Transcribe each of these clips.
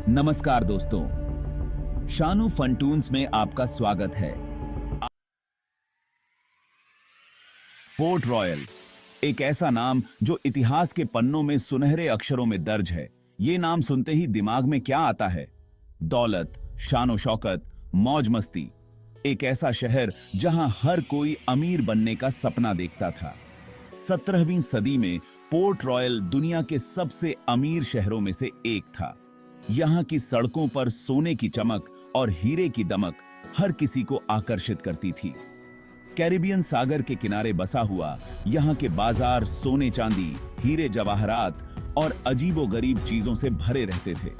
नमस्कार दोस्तों, शानू फंटून्स में आपका स्वागत है। पोर्ट रॉयल एक ऐसा नाम जो इतिहास के पन्नों में सुनहरे अक्षरों में दर्ज है। ये नाम सुनते ही दिमाग में क्या आता है? दौलत, शानो शौकत, मौज मस्ती। एक ऐसा शहर जहां हर कोई अमीर बनने का सपना देखता था। 17वीं सदी में पोर्ट रॉयल दुनिया के सबसे अमीर शहरों में से एक था। यहाँ की सड़कों पर सोने की चमक और हीरे की दमक हर किसी को आकर्षित करती थी। कैरिबियन सागर के किनारे बसा हुआ यहाँ के बाजार सोने चांदी, हीरे जवाहरात और अजीबोगरीब चीजों से भरे रहते थे।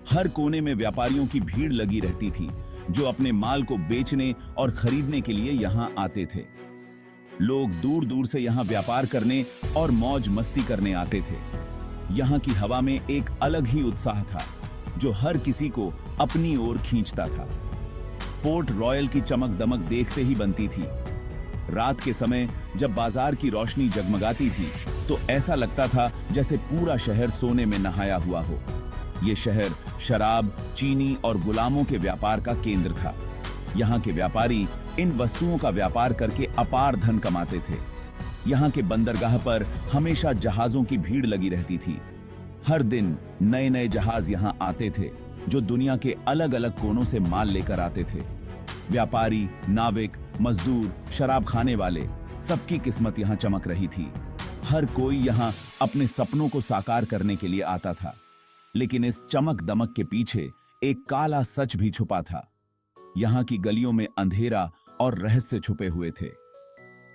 हर कोने में व्यापारियों की भीड़ लगी रहती थी जो अपने माल को बेचने और खरीदने के लिए यहाँ आते थे। लोग दूर दूर से यहाँ व्यापार करने और मौज मस्ती करने आते थे। यहाँ की हवा में एक अलग ही उत्साह था जो हर किसी को अपनी ओर खींचता था। पोर्ट रॉयल की चमक दमक देखते ही बनती थी। रात के समय जब बाजार की रोशनी जगमगाती थी तो ऐसा लगता था जैसे पूरा शहर सोने में नहाया हुआ हो। ये शहर शराब, चीनी और गुलामों के व्यापार का केंद्र था। यहाँ के व्यापारी इन वस्तुओं का व्यापार करके अपार धन कमाते थे। यहाँ के बंदरगाह पर हमेशा जहाजों की भीड़ लगी रहती थी। हर दिन नए नए जहाज यहाँ आते थे जो दुनिया के अलग अलग कोनों से माल लेकर आते थे। व्यापारी, नाविक, मजदूर, शराब खाने वाले, सबकी किस्मत यहाँ चमक रही थी। हर कोई यहाँ अपने सपनों को साकार करने के लिए आता था। लेकिन इस चमक दमक के पीछे एक काला सच भी छुपा था। यहाँ की गलियों में अंधेरा और रहस्य छुपे हुए थे।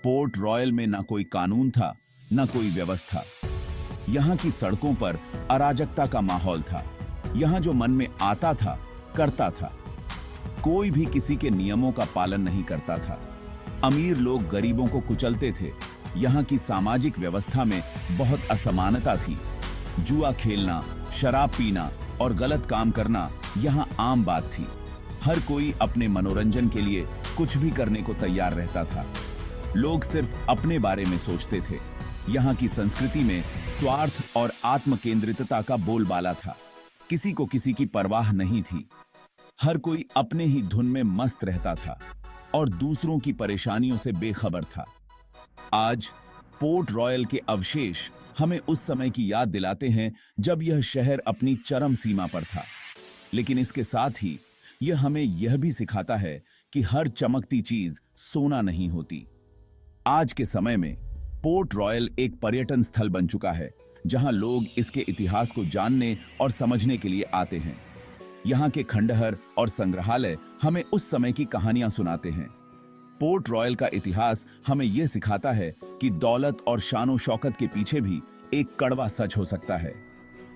पोर्ट रॉयल में ना कोई कानून था, ना कोई व्यवस्था। यहाँ की सड़कों पर अराजकता का माहौल था। यहाँ जो मन में आता था, करता था। कोई भी किसी के नियमों का पालन नहीं करता था। अमीर लोग गरीबों को कुचलते थे। यहाँ की सामाजिक व्यवस्था में बहुत असमानता थी। जुआ खेलना, शराब पीना और गलत काम करना यहाँ आम बात थी। हर कोई अपने मनोरंजन के लिए कुछ भी करने को तैयार रहता था। लोग सिर्फ अपने बारे में सोचते थे। यहाँ की संस्कृति में स्वार्थ और आत्मकेंद्रितता का बोलबाला था। किसी को किसी की परवाह नहीं थी। हर कोई अपने ही धुन में मस्त रहता था और दूसरों की परेशानियों से बेखबर था। आज पोर्ट रॉयल के अवशेष हमें उस समय की याद दिलाते हैं जब यह शहर अपनी चरम सीमा पर था। लेकिन इसके साथ ही यह हमें यह भी सिखाता है कि हर चमकती चीज सोना नहीं होती। आज के समय में पोर्ट रॉयल एक पर्यटन स्थल बन चुका है जहां लोग इसके इतिहास को जानने और समझने के लिए आते हैं। यहाँ के खंडहर और संग्रहालय हमें उस समय की कहानियां सुनाते हैं। पोर्ट रॉयल का इतिहास हमें यह सिखाता है कि दौलत और शानो शौकत के पीछे भी एक कड़वा सच हो सकता है।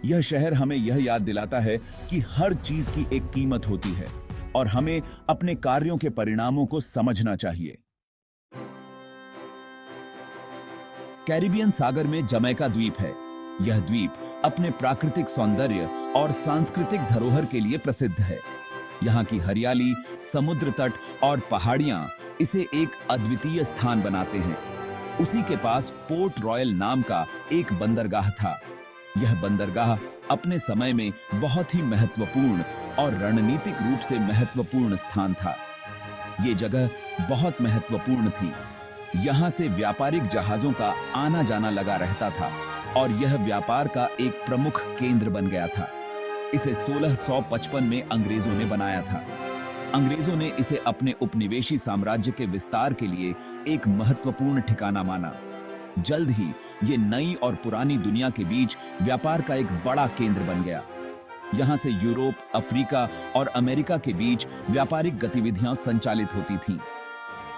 यह शहर हमें यह याद दिलाता है कि हर चीज की एक कीमत होती है और हमें अपने कार्यों के परिणामों को समझना चाहिए। कैरिबियन सागर में जमैका द्वीप है। यह द्वीप अपने प्राकृतिक सौंदर्य और सांस्कृतिक धरोहर के लिए प्रसिद्ध है। यहाँ की हरियाली, समुद्र तट और पहाड़ियां इसे एक अद्वितीय स्थान बनाते हैं। उसी के पास पोर्ट रॉयल नाम का एक बंदरगाह था। यह बंदरगाह अपने समय में बहुत ही महत्वपूर्ण और रणनीतिक रूप से महत्वपूर्ण स्थान था। ये जगह बहुत महत्वपूर्ण थी। यहाँ से व्यापारिक जहाजों का आना जाना लगा रहता था और यह व्यापार का एक प्रमुख केंद्र बन गया था। इसे 1655 में अंग्रेजों ने बनाया था। अंग्रेजों ने इसे अपने उपनिवेशी साम्राज्य के विस्तार के लिए एक महत्वपूर्ण ठिकाना माना। जल्द ही ये नई और पुरानी दुनिया के बीच व्यापार का एक बड़ा केंद्र बन गया। यहाँ से यूरोप, अफ्रीका और अमेरिका के बीच व्यापारिक गतिविधियां संचालित होती थीं।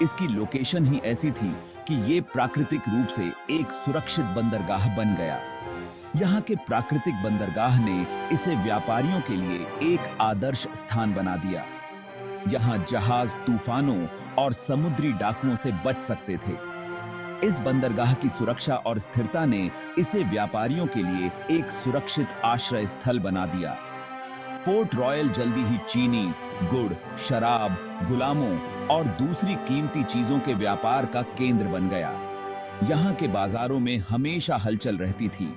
इसकी लोकेशन ही ऐसी थी कि ये प्राकृतिक रूप से एक सुरक्षित बंदरगाह बन गया। यहाँ के प्राकृतिक बंदरगाह ने इसे व्यापारियों के लिए एक आदर्श स्थान बना दिया। यहाँ जहाज तूफानों और समुद्री डाकुओं से बच सकते थे। इस बंदरगाह की सुरक्षा और स्थिरता ने इसे व्यापारियों के लिए एक सुरक्षित आश्रय स्थल बना दिया। पोर्ट रॉयल जल्दी ही चीनी, गुड़, शराब, गुलामों और दूसरी कीमती चीजों के व्यापार का केंद्र बन गया। यहाँ के बाजारों में हमेशा हलचल रहती थी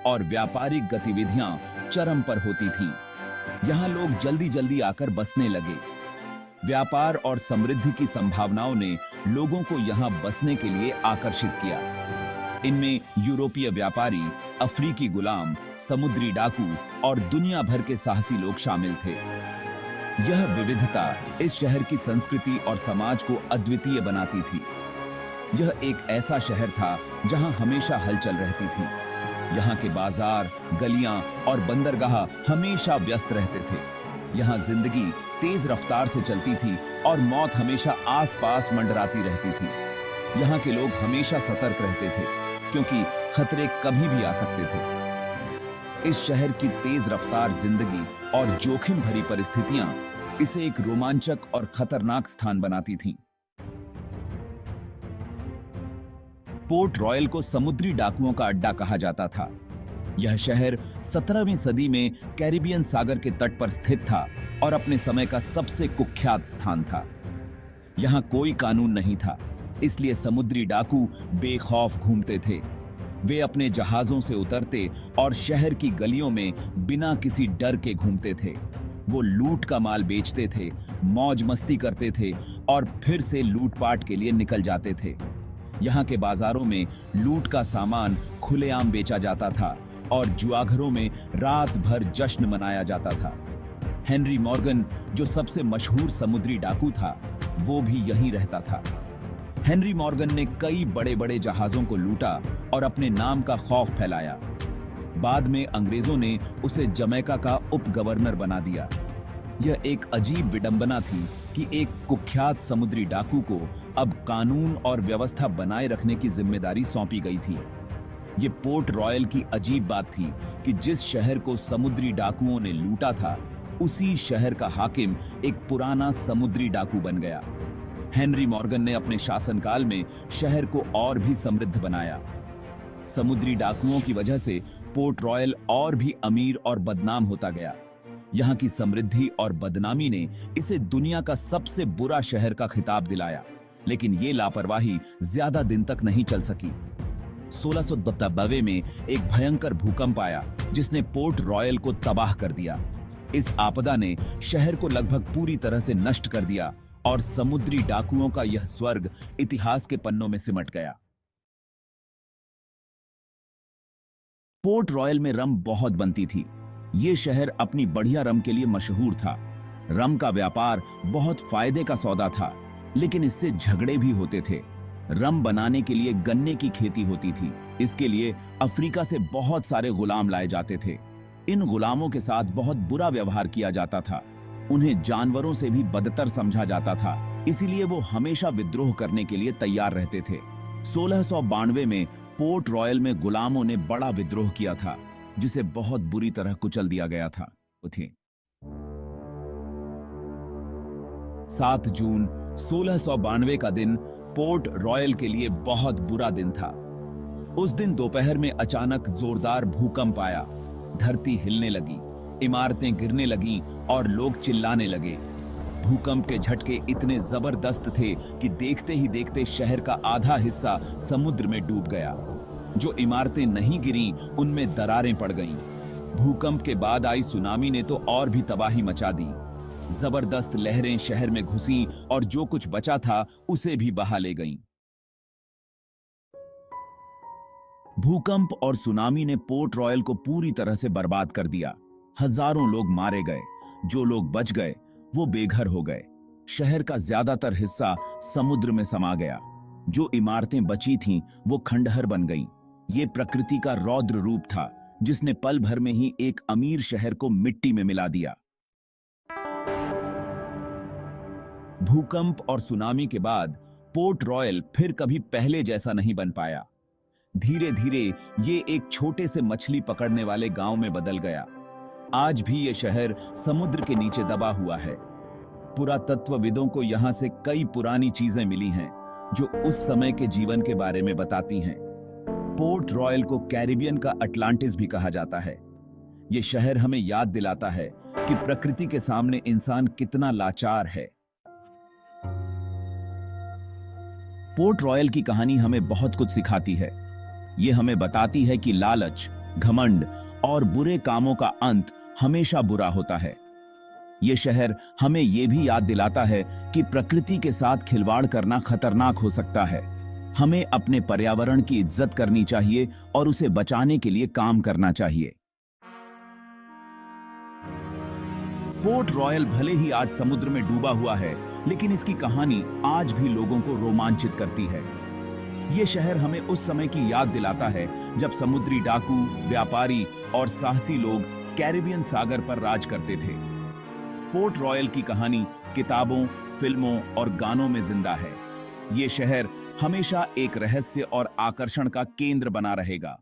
और व्यापारिक गतिविधियां चरम पर होती थीं। यहाँ लोग जल्दी जल्दी आकर बसने लगे। व्यापार और समृद्धि की संभावनाओं ने लोगों को यहाँ बसने के लिए आकर्षित किया। इनमें यूरोपीय व्यापारी, अफ्रीकी गुलाम, समुद्री डाकू और दुनिया भर के साहसी लोग शामिल थे। यह विविधता इस शहर की संस्कृति और समाज को अद्वितीय बनाती थी। यह एक ऐसा शहर था जहां हमेशा हलचल रहती थी। यहाँ के बाजार, गलियां और बंदरगाह हमेशा व्यस्त रहते थे। यहाँ जिंदगी तेज रफ्तार से चलती थी और मौत हमेशा आसपास मंडराती रहती थी। यहाँ के लोग हमेशा सतर्क रहते थे क्योंकि खतरे कभी भी आ सकते थे। इस शहर की तेज रफ्तार जिंदगी और जोखिम भरी परिस्थितियां इसे एक रोमांचक और खतरनाक स्थान बनाती थीं। पोर्ट रॉयल को समुद्री डाकुओं का अड्डा कहा जाता था। यह शहर 17वीं सदी में कैरिबियन सागर के तट पर स्थित था और अपने समय का सबसे कुख्यात स्थान था। यहाँ कोई कानून नहीं था, इसलिए समुद्री डाकू बेखौफ घूमते थे। वे अपने जहाजों से उतरते और शहर की गलियों में बिना किसी डर के घूमते थे। वो लूट का माल बेचते थे, मौज मस्ती करते थे और फिर से लूटपाट के लिए निकल जाते थे। यहाँ के बाजारों में लूट का सामान खुलेआम बेचा जाता था और जुआघरों में रात भर जश्न मनाया जाता था। हेनरी मॉर्गन, जो सबसे मशहूर समुद्री डाकू था, वो भी यहीं रहता था। हेनरी मॉर्गन ने कई बड़े बड़े जहाजों को लूटा और अपने नाम का खौफ फैलाया। बाद में अंग्रेजों ने उसे जमैका का उप गवर्नर बना दिया। यह एक अजीब विडंबना थी कि एक कुख्यात समुद्री डाकू को अब कानून और व्यवस्था बनाए रखने की जिम्मेदारी सौंपी गई थी। ये पोर्ट रॉयल की अजीब बात थी कि जिस शहर को समुद्री डाकुओं ने लूटा था, उसी शहर का हाकिम एक पुराना समुद्री डाकू बन गया। हेनरी मॉर्गन ने अपने शासनकाल में शहर को और भी समृद्ध बनाया। समुद्री डाकुओं की वजह से पोर्ट रॉयल और भी अमीर और बदनाम होता गया। यहाँ की समृद्धि और बदनामी ने इसे दुनिया का सबसे बुरा शहर का खिताब दिलाया, लेकिन ये लापरवाही ज्यादा दिन तक नहीं चल सकी। 1692 में एक भयंकर भूकंप आया जिसने पोर्ट रॉयल को तबाह कर दिया। इस आपदा ने शहर को लगभग पूरी तरह से नष्ट कर दिया और समुद्री डाकुओं का यह स्वर्ग इतिहास के पन्नों में सिमट गया। पोर्ट रॉयल में रम बहुत बनती थी। ये शहर अपनी बढ़िया रम के लिए मशहूर था। रम का व्यापार बहुत फायदे का सौदा था, लेकिन इससे झगड़े भी होते थे। रम बनाने के लिए गन्ने की खेती होती थी। इसके लिए अफ्रीका से बहुत सारे गुलाम लाए जाते थे। इन गुलामों के साथ बहुत बुरा व्यवहार किया जाता था। उन्हें जानवरों से भी बदतर समझा जाता था, इसीलिए वो हमेशा विद्रोह करने के लिए तैयार रहते थे। 1692 में पोर्ट रॉयल में गुलामों ने बड़ा विद्रोह किया था, जिसे बहुत बुरी तरह कुचल दिया गया था। 7 जून 1692 का दिन पोर्ट रॉयल के लिए बहुत बुरा दिन था। उस दिन दोपहर में अचानक जोरदार भूकंप आया। धरती हिलने लगी, इमारतें गिरने लगीं और लोग चिल्लाने लगे। भूकंप के झटके इतने जबरदस्त थे कि देखते ही देखते शहर का आधा हिस्सा समुद्र में डूब गया। जो इमारतें नहीं गिरीं, उनमें दरारें पड़ गईं। भूकंप के बाद आई सुनामी ने तो और भी तबाही मचा दी। जबरदस्त लहरें शहर में घुसीं और जो कुछ बचा था उसे भी बहा ले गईं। भूकंप और सुनामी ने पोर्ट रॉयल को पूरी तरह से बर्बाद कर दिया। हजारों लोग मारे गए। जो लोग बच गए वो बेघर हो गए। शहर का ज्यादातर हिस्सा समुद्र में समा गया। जो इमारतें बची थीं वो खंडहर बन गईं। ये प्रकृति का रौद्र रूप था जिसने पल भर में ही एक अमीर शहर को मिट्टी में मिला दिया। भूकंप और सुनामी के बाद पोर्ट रॉयल फिर कभी पहले जैसा नहीं बन पाया। धीरे धीरे ये एक छोटे से मछली पकड़ने वाले गांव में बदल गया। आज भी ये शहर समुद्र के नीचे दबा हुआ है। पुरातत्वविदों को यहां से कई पुरानी चीजें मिली हैं जो उस समय के जीवन के बारे में बताती हैं। पोर्ट रॉयल को कैरिबियन का अटलांटिस भी कहा जाता है। ये शहर हमें याद दिलाता है कि प्रकृति के सामने इंसान कितना लाचार है। पोर्ट रॉयल की कहानी हमें बहुत कुछ सिखाती है। ये हमें बताती है कि लालच, घमंड और बुरे कामों का अंत हमेशा बुरा होता है। ये शहर हमें ये भी याद दिलाता है कि प्रकृति के साथ खिलवाड़ करना खतरनाक हो सकता है। हमें अपने पर्यावरण की इज्जत करनी चाहिए और उसे बचाने के लिए काम करना चाहिए। पोर्ट रॉयल भले ही आज समुद्र में डूबा हुआ है, लेकिन इसकी कहानी आज भी लोगों को रोमांचित करती है। ये शहर हमें उस समय की याद दिलाता है जब समुद्री डाकू, व्यापारी और साहसी लोग कैरिबियन सागर पर राज करते थे। पोर्ट रॉयल की कहानी किताबों, फिल्मों और गानों में जिंदा है। ये शहर हमेशा एक रहस्य और आकर्षण का केंद्र बना रहेगा।